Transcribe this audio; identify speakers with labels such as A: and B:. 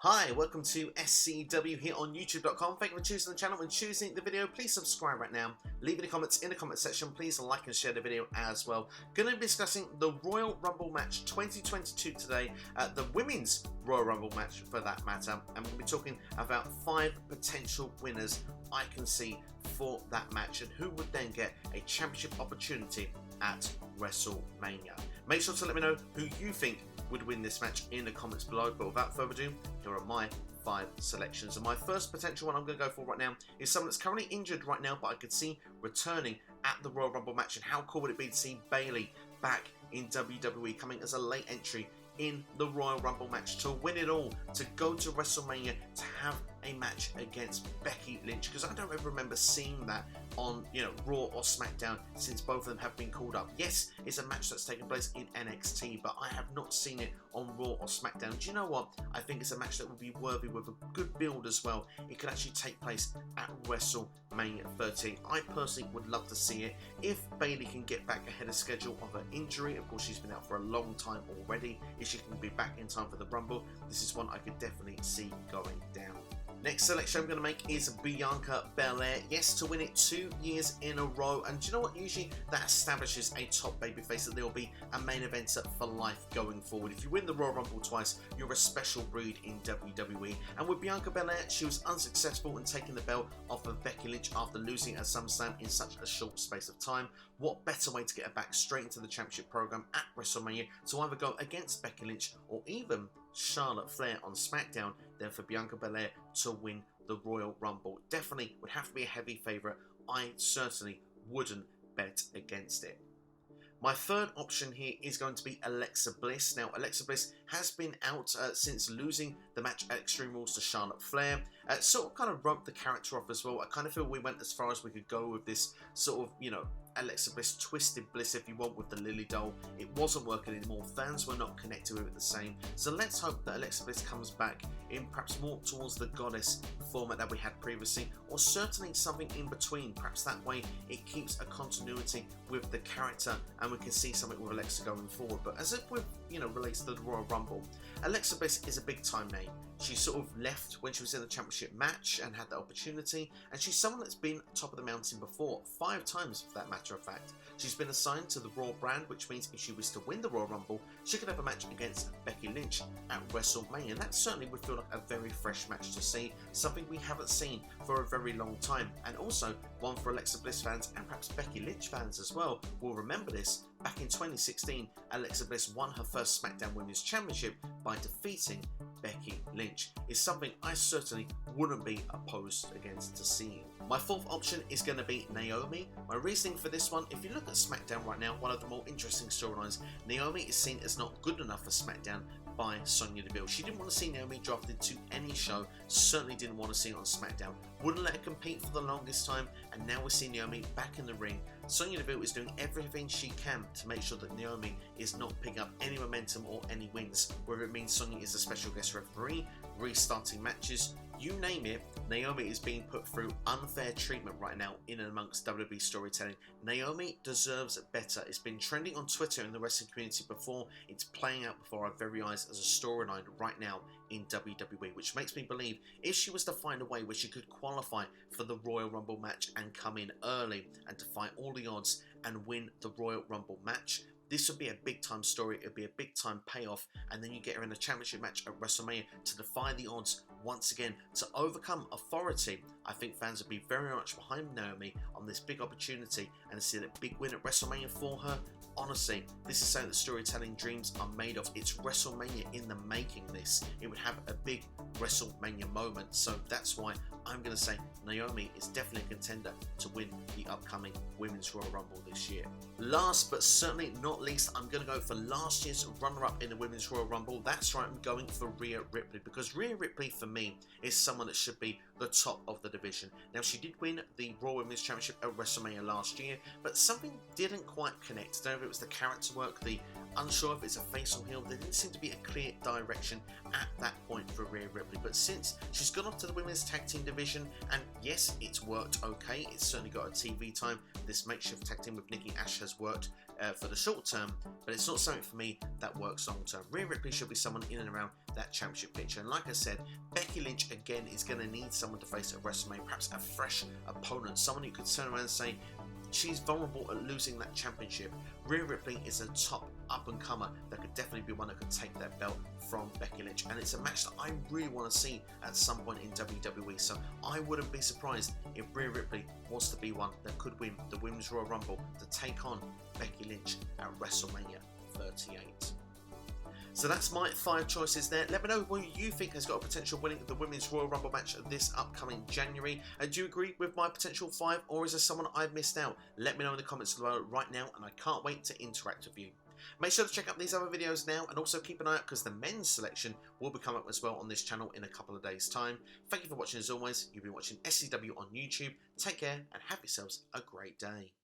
A: Hi, welcome to SCW here on YouTube.com. Thank you for choosing the channel and choosing the video. Please subscribe right now. Leave any comments in the comment section. Please like and share the video as well. Going to be discussing the Royal Rumble match 2022 today, the Women's Royal Rumble match for that matter. And we'll be talking about 5 potential winners I can see for that match and who would then get a championship opportunity at WrestleMania. Make sure to let me know who you think would win this match in the comments below, but without further ado, here are my 5 selections. And my first potential one I'm going to go for right now is someone that's currently injured right now, but I could see returning at the Royal Rumble match. And how cool would it be to see Bayley back in WWE, coming as a late entry in the Royal Rumble match to win it all, to go to WrestleMania, to have a match against Becky Lynch, because I don't ever remember seeing that on Raw or SmackDown since both of them have been called up. Yes, it's a match that's taken place in NXT, but I have not seen it on Raw or SmackDown. Do you know what? I think it's a match that would be worthy with a good build as well. It could actually take place at WrestleMania 13. I personally would love to see it if Bayley can get back ahead of schedule of her injury. Of course, she's been out for a long time already. If she can be back in time for the Rumble, this is one I could definitely see going down. Next selection I'm going to make is Bianca Belair. Yes, to win it 2 years in a row. And do you know what? Usually that establishes a top babyface, that there will be a main eventer for life going forward. If you win the Royal Rumble twice, you're a special breed in WWE. And with Bianca Belair, she was unsuccessful in taking the belt off of Becky Lynch after losing at SummerSlam in such a short space of time. What better way to get her back straight into the championship program at WrestleMania to either go against Becky Lynch or even Charlotte Flair on SmackDown than for Bianca Belair to win the Royal Rumble. Definitely would have to be a heavy favourite. I certainly wouldn't bet against it. My third option here is going to be Alexa Bliss. Now, Alexa Bliss has been out since losing the match at Extreme Rules to Charlotte Flair. Sort of kind of wrote the character off as well. I kind of feel we went as far as we could go with this sort of, Alexa Bliss, twisted Bliss if you want, with the Lily doll. It wasn't working anymore. Fans were not connected with it the same. So let's hope that Alexa Bliss comes back in perhaps more towards the goddess format that we had previously, or certainly something in between. Perhaps that way it keeps a continuity with the character and we can see something with Alexa going forward. But as it with, relates to the Royal Rumble, Alexa Bliss is a big time name. She sort of left when she was in the championship match and had that opportunity, and she's someone that's been top of the mountain before, 5 times for that matter of fact. She's been assigned to the Raw brand, which means if she was to win the Royal Rumble, she could have a match against Becky Lynch at WrestleMania, and that certainly would feel like a very fresh match to see, something we haven't seen for a very long time, and also one for Alexa Bliss fans and perhaps Becky Lynch fans as well will remember this. Back in 2016, Alexa Bliss won her first SmackDown Women's Championship by defeating Becky Lynch. It's something I certainly wouldn't be opposed against to seeing. My fourth option is going to be Naomi. My reasoning for this one, if you look at SmackDown right now, one of the more interesting storylines, Naomi is seen as not good enough for SmackDown by Sonya Deville. She didn't want to see Naomi drafted to any show, certainly didn't want to see her on SmackDown, wouldn't let her compete for the longest time, and now we're seeing Naomi back in the ring. Sonya Deville is doing everything she can to make sure that Naomi is not picking up any momentum or any wins, whether it means Sonya is a special guest referee, restarting matches, you name it. Naomi is being put through unfair treatment right now in and amongst WWE storytelling. Naomi deserves better. It's been trending on Twitter in the wrestling community before. It's playing out before our very eyes as a storyline right now in WWE, which makes me believe if she was to find a way where she could qualify for the Royal Rumble match and come in early and defy all the odds and win the Royal Rumble match, this would be a big time story. It would be a big time payoff, and then you get her in a championship match at WrestleMania to defy the odds once again, to overcome authority. I think fans would be very much behind Naomi on this big opportunity, and to see that big win at WrestleMania for her. Honestly, this is something that storytelling dreams are made of. It's WrestleMania in the making. This, it would have a big WrestleMania moment, so that's why I'm going to say Naomi is definitely a contender to win the upcoming Women's Royal Rumble this year. Last but certainly not least, I'm going to go for last year's runner-up in the Women's Royal Rumble. That's right, I'm going for Rhea Ripley, because Rhea Ripley for me is someone that should be the top of the division. Now, she did win the Raw Women's Championship at WrestleMania last year, but something didn't quite connect. I don't know if it was the character work, unsure if it's a face or heel. There didn't seem to be a clear direction at that point for Rhea Ripley, but since she's gone off to the Women's Tag Team division, and yes, it's worked okay, it's certainly got a TV time. This makeshift tag team with Nikki Ash has worked for the short term, but it's not something for me that works long term. Rhea Ripley should be someone in and around that championship picture, and like I said, Becky Lynch again is going to need someone to face at WrestleMania, perhaps a fresh opponent, someone who could turn around and say she's vulnerable at losing that championship. Rhea Ripley is a top up-and-comer that could definitely be one that could take that belt from Becky Lynch, and it's a match that I really want to see at some point in WWE, so I wouldn't be surprised if Rhea Ripley wants to be one that could win the Women's Royal Rumble to take on Becky Lynch at WrestleMania 38. So that's my 5 choices there. Let me know who you think has got a potential winning the Women's Royal Rumble match this upcoming January. Do you agree with my potential 5, or is there someone I've missed out? Let me know in the comments below right now, and I can't wait to interact with you. Make sure to check out these other videos now, and also keep an eye out because the men's selection will be coming up as well on this channel in a couple of days' time. Thank you for watching as always. You've been watching SCW on YouTube. Take care and have yourselves a great day.